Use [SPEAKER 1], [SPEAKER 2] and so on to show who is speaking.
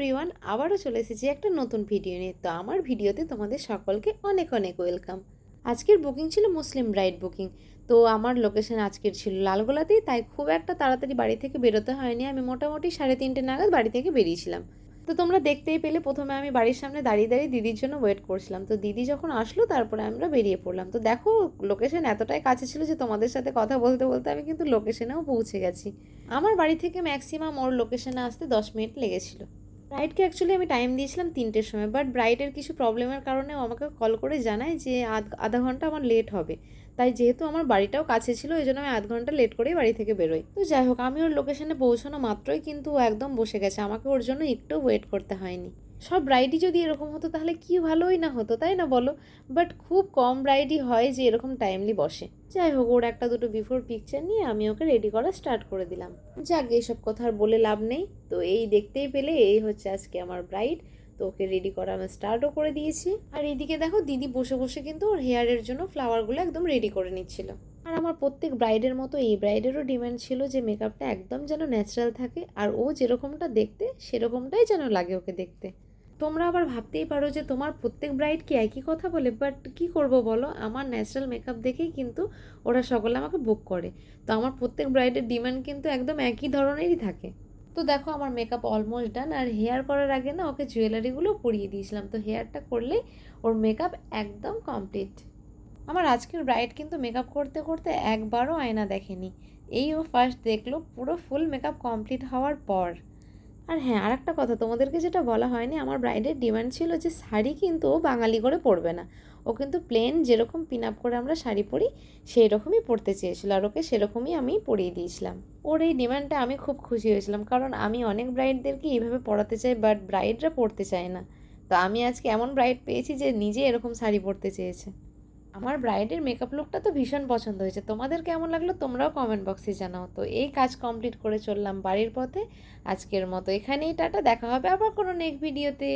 [SPEAKER 1] Everyone, আবারও চলে এসেছি একটা নতুন ভিডিও নিয়ে। তো আমার ভিডিওতে তোমাদের সকলকে অনেক অনেক ওয়েলকাম। আজকের বুকিং ছিল মুসলিম ব্রাইড বুকিং। তো আমার লোকেশন আজকের ছিল লালগোলাতেই, তাই খুব একটা তাড়াতাড়ি বাড়ি থেকে বেরোতে হয়নি। আমি মোটামুটি 3:30 নাগাদ বাড়ি থেকে বেরিয়েছিলাম। তো তোমরা দেখতেই পেলে, প্রথমে আমি বাড়ির সামনে দাঁড়িয়ে দাঁড়িয়ে দিদির জন্য ওয়েট করছিলাম। তো দিদি যখন আসলো তারপরে আমরা বেরিয়ে পড়লাম। তো দেখো, লোকেশন এতটাই কাছে ছিল যে তোমাদের সাথে কথা বলতে বলতে আমি কিন্তু লোকেশনেও পৌঁছে গেছি। আমার বাড়ি থেকে ম্যাক্সিমাম ওর লোকেশনে আসতে 10 মিনিট লেগেছিল। ব্রাইডকে অ্যাকচুয়ালি আমি টাইম দিয়েছিলাম 3টের সময়, বাট ব্রাইডের কিছু প্রবলেমের কারণে ও আমাকে কল করে জানায় যে আধা ঘন্টা আমার লেট হবে। তাই যেহেতু আমার বাড়িটাও কাছে ছিল, এই জন্য আমি আধ ঘন্টা লেট করেই বাড়ি থেকে বেরোই। তো যাই হোক, আমি ওর লোকেশনে পৌঁছানো মাত্রই কিন্তু ও একদম বসে গেছে, আমাকে ওর জন্য একটু ওয়েট করতে হয়নি। সব ব্রাইডই যদি এরকম হতো তাহলে কি ভালোই না হতো, তাই না বলো? বাট খুব কম ব্রাইডই হয় যে এরকম টাইমলি বসে। যাই হোক, ওর একটা দুটো বিফোর পিকচার নিয়ে আমি ওকে রেডি করা স্টার্ট করে দিলাম। যাক, এইসব কথা আর বলে লাভ নেই। তো এই দেখতেই পেলে, এই হচ্ছে আজকে আমার ব্রাইড। তো ওকে রেডি করা আমি স্টার্টও করে দিয়েছি। আর এইদিকে দেখো, দিদি বসে বসে কিন্তু ওর হেয়ারের জন্য ফ্লাওয়ারগুলো একদম রেডি করে নিচ্ছিল। আর আমার প্রত্যেক ব্রাইডের মতো এই ব্রাইডেরও ডিমান্ড ছিল যে মেকআপটা একদম যেন ন্যাচারাল থাকে, আর ও যেরকমটা দেখতে সেরকমটাই যেন লাগে ওকে দেখতে। তোমরা আবার ভাবতেই পারো যে তোমার প্রত্যেক ব্রাইড কি একই কথা বলে, বাট কি করব বলো, আমার ন্যাচারাল মেকআপ দেখেই কিন্তু ওরা সকলে আমাকে বুক করে। তো আমার প্রত্যেক ব্রাইডের ডিমান্ড কিন্তু একদম একই ধরনেরই থাকে। তো দেখো, আমার মেকআপ অলমোস্ট ডান। আর হেয়ার করার আগে না ওকে জুয়েলারিগুলো পরিয়ে দিয়েছিলাম। তো হেয়ারটা করলেই ওর মেকআপ একদম কমপ্লিট। আমার আজকের ব্রাইড কিন্তু মেকআপ করতে করতে একবারও আয়না দেখেনি। এই ও ফার্স্ট দেখলো পুরো ফুল মেকআপ কমপ্লিট হওয়ার পর। আর হ্যাঁ, আর একটা কথা তোমাদেরকে যেটা বলা হয়নি, আমার ব্রাইডের ডিমান্ড ছিল যে শাড়ি কিন্তু ও বাঙালি করে পরবে না। ও কিন্তু প্লেন যেরকম পিন আপ করে আমরা শাড়ি পরি সেই রকমই পরতে চেয়েছিল, আর ওকে সেরকমই আমি পরিয়ে দিয়েছিলাম। ওর এই ডিমান্ডটা আমি খুব খুশি হয়েছিলাম, কারণ আমি অনেক ব্রাইডদেরকে এইভাবে পরাতে চাই, বাট ব্রাইডরা পরতে চায় না। তো আমি আজকে এমন ব্রাইড পেয়েছি যে নিজে এরকম শাড়ি পরতে চেয়েছে। আমার ব্রাইডের মেকআপ লুকটা তো ভীষণ পছন্দ হয়েছে। তোমাদের কেমন লাগলো তোমরাও কমেন্ট বক্সে জানাও। তো এই কাজ কমপ্লিট করে চললাম বাড়ির পথে। আজকের মতো এখানেই টাটা, দেখা হবে আবার কোনো নেক্সট ভিডিওতে।